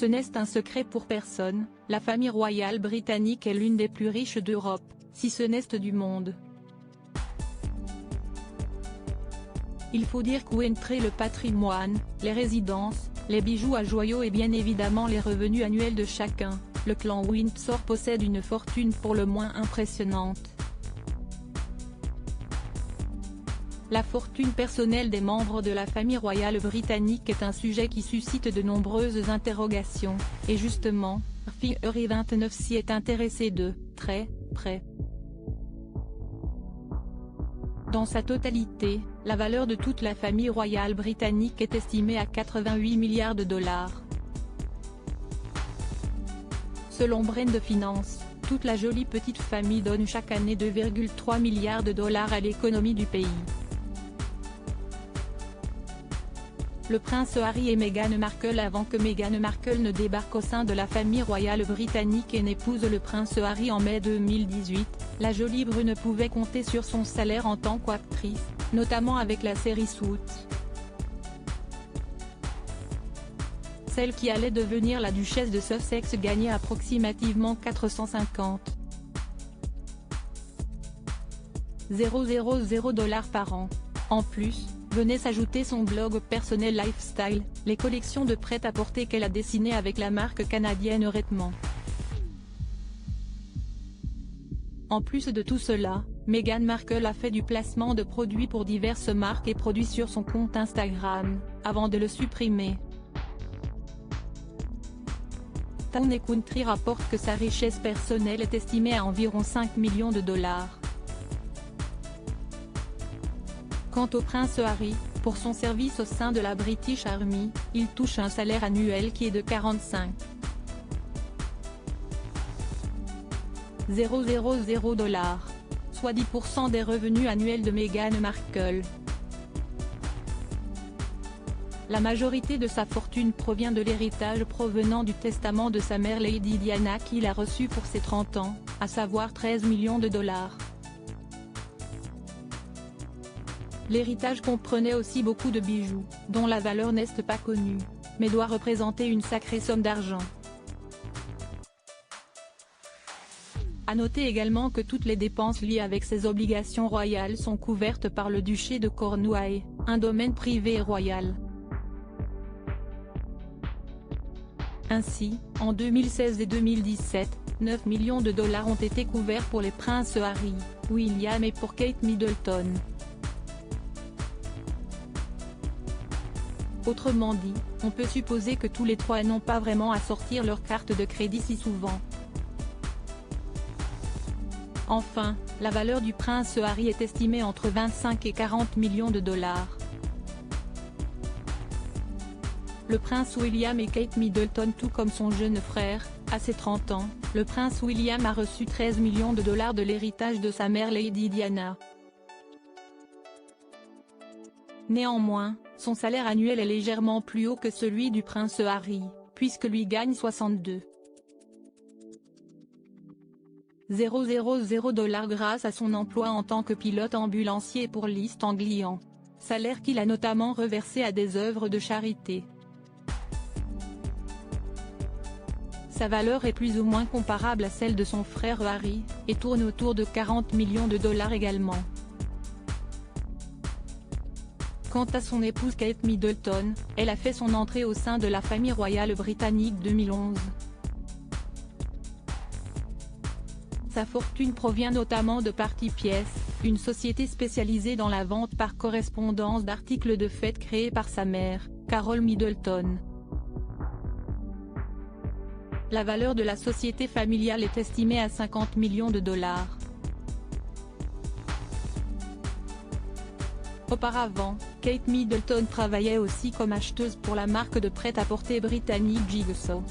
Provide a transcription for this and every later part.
Ce n'est un secret pour personne, la famille royale britannique est l'une des plus riches d'Europe, si ce n'est du monde. Il faut dire qu'outre le patrimoine, les résidences, les bijoux à joyaux et bien évidemment les revenus annuels de chacun, le clan Windsor possède une fortune pour le moins impressionnante. La fortune personnelle des membres de la famille royale britannique est un sujet qui suscite de nombreuses interrogations, et justement, Fiery29 s'y est intéressé de très près. Dans sa totalité, la valeur de toute la famille royale britannique est estimée à 88 milliards de dollars. Selon Brain de Finance, toute la jolie petite famille donne chaque année 2,3 milliards de dollars à l'économie du pays. Le prince Harry et Meghan Markle. Avant que Meghan Markle ne débarque au sein de la famille royale britannique et n'épouse le prince Harry en mai 2018, la jolie brune pouvait compter sur son salaire en tant qu'actrice, notamment avec la série Suits. Celle qui allait devenir la duchesse de Sussex gagnait approximativement 450 000 dollars par an. En plus, venait s'ajouter son blog personnel Lifestyle, les collections de prêt-à-porter qu'elle a dessinées avec la marque canadienne Redmond. En plus de tout cela, Meghan Markle a fait du placement de produits pour diverses marques et produits sur son compte Instagram, avant de le supprimer. Town & Country rapporte que sa richesse personnelle est estimée à environ 5 millions de dollars. Quant au prince Harry, pour son service au sein de la British Army, il touche un salaire annuel qui est de 45 000 dollars, soit 10% des revenus annuels de Meghan Markle. La majorité de sa fortune provient de l'héritage provenant du testament de sa mère Lady Diana qu'il a reçu pour ses 30 ans, à savoir 13 millions de dollars. L'héritage comprenait aussi beaucoup de bijoux, dont la valeur n'est pas connue, mais doit représenter une sacrée somme d'argent. À noter également que toutes les dépenses liées avec ces obligations royales sont couvertes par le duché de Cornouailles, un domaine privé et royal. Ainsi, en 2016 et 2017, 9 millions de dollars ont été couverts pour les princes Harry, William et pour Kate Middleton. Autrement dit, on peut supposer que tous les trois n'ont pas vraiment à sortir leur carte de crédit si souvent. Enfin, la valeur du prince Harry est estimée entre 25 et 40 millions de dollars. Le prince William et Kate Middleton, tout comme son jeune frère, à ses 30 ans, le prince William a reçu 13 millions de dollars de l'héritage de sa mère Lady Diana. Néanmoins, son salaire annuel est légèrement plus haut que celui du prince Harry, puisque lui gagne 62 000 dollars grâce à son emploi en tant que pilote ambulancier pour l'East Anglian, salaire qu'il a notamment reversé à des œuvres de charité. Sa valeur est plus ou moins comparable à celle de son frère Harry, et tourne autour de 40 millions de dollars également. Quant à son épouse Kate Middleton, elle a fait son entrée au sein de la famille royale britannique 2011. Sa fortune provient notamment de Party Pièces, une société spécialisée dans la vente par correspondance d'articles de fête créée par sa mère, Carol Middleton. La valeur de la société familiale est estimée à 50 millions de dollars. Auparavant, Kate Middleton travaillait aussi comme acheteuse pour la marque de prêt-à-porter britannique Jigsaw.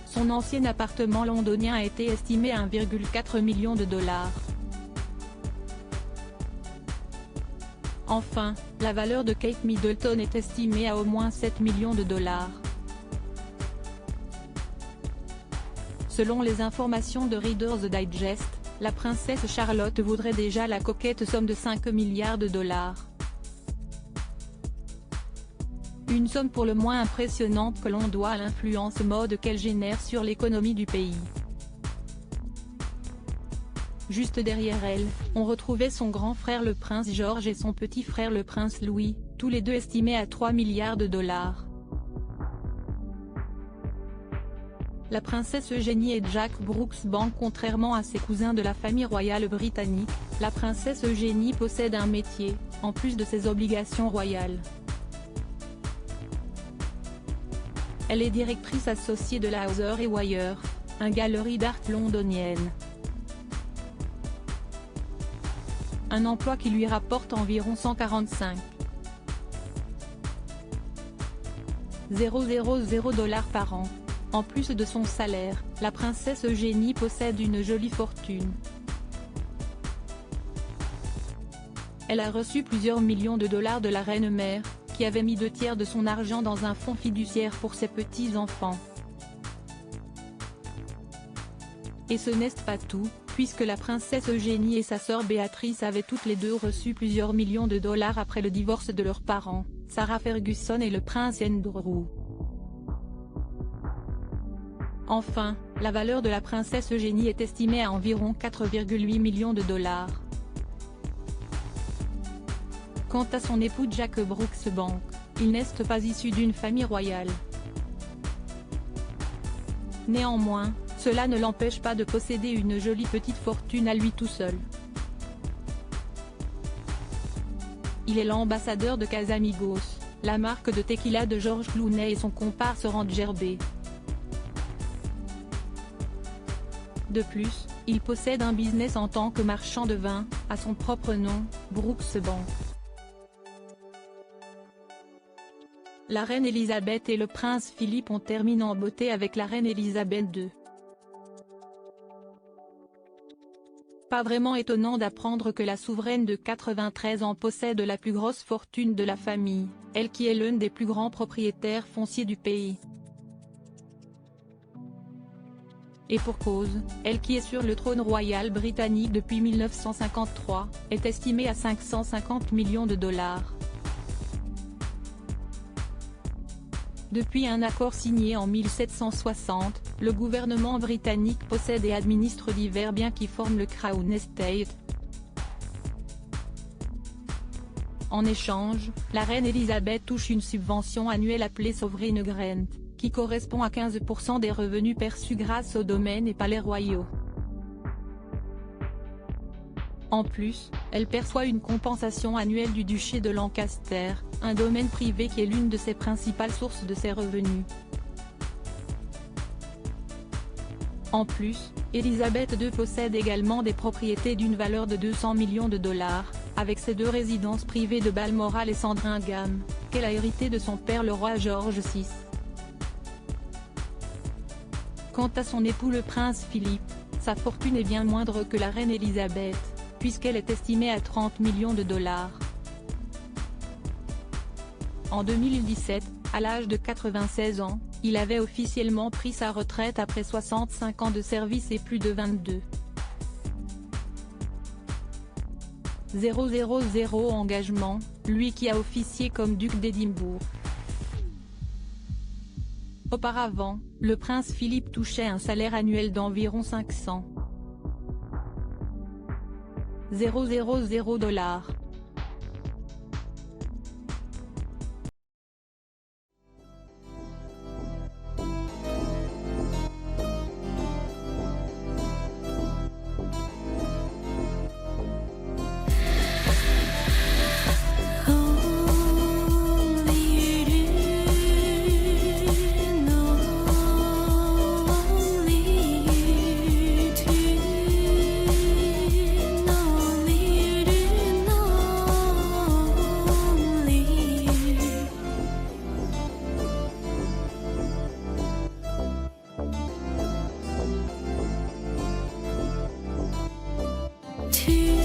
Son ancien appartement londonien a été estimé à 1,4 million de dollars. Enfin, la valeur de Kate Middleton est estimée à au moins 7 millions de dollars. Selon les informations de Reader's Digest, la princesse Charlotte vaudrait déjà la coquette somme de 5 milliards de dollars. Une somme pour le moins impressionnante que l'on doit à l'influence mode qu'elle génère sur l'économie du pays. Juste derrière elle, on retrouvait son grand frère le prince George et son petit frère le prince Louis, tous les deux estimés à 3 milliards de dollars. La princesse Eugénie et Jack Brooks Bank. Contrairement à ses cousins de la famille royale britannique, la princesse Eugénie possède un métier, en plus de ses obligations royales. Elle est directrice associée de la Hauser & Wirth, une galerie d'art londonienne. Un emploi qui lui rapporte environ 145,000 dollars par an. En plus de son salaire, la princesse Eugénie possède une jolie fortune. Elle a reçu plusieurs millions de dollars de la reine-mère, qui avait mis 2/3 de son argent dans un fonds fiduciaire pour ses petits-enfants. Et ce n'est pas tout, puisque la princesse Eugénie et sa sœur Béatrice avaient toutes les deux reçu plusieurs millions de dollars après le divorce de leurs parents, Sarah Ferguson et le prince Andrew. Enfin, la valeur de la princesse Eugénie est estimée à environ 4,8 millions de dollars. Quant à son époux Jack Brooks Bank, il n'est pas issu d'une famille royale. Néanmoins, cela ne l'empêche pas de posséder une jolie petite fortune à lui tout seul. Il est l'ambassadeur de Casamigos, la marque de tequila de George Clooney et son comparse Ranger B. De plus, il possède un business en tant que marchand de vin, à son propre nom, Brooks Bank. La reine Elisabeth et le prince Philippe ont terminé en beauté avec la reine Elisabeth II. Pas vraiment étonnant d'apprendre que la souveraine de 93 ans possède la plus grosse fortune de la famille, elle qui est l'un des plus grands propriétaires fonciers du pays. Et pour cause, elle qui est sur le trône royal britannique depuis 1953, est estimée à 550 millions de dollars. Depuis un accord signé en 1760, le gouvernement britannique possède et administre divers biens qui forment le Crown Estate. En échange, la reine Elisabeth touche une subvention annuelle appelée Sovereign Grant, qui correspond à 15% des revenus perçus grâce aux domaines et palais royaux. En plus, elle perçoit une compensation annuelle du duché de Lancaster, un domaine privé qui est l'une de ses principales sources de ses revenus. En plus, Elisabeth II possède également des propriétés d'une valeur de 200 millions de dollars, avec ses 2 résidences privées de Balmoral et Sandringham, qu'elle a héritées de son père le roi George VI. Quant à son époux le prince Philippe, sa fortune est bien moindre que la reine Elisabeth, puisqu'elle est estimée à 30 millions de dollars. En 2017, à l'âge de 96 ans, il avait officiellement pris sa retraite après 65 ans de service et plus de 22,000 engagements, lui qui a officié comme duc d'Édimbourg. Auparavant, le prince Philippe touchait un salaire annuel d'environ 500,000 dollars. To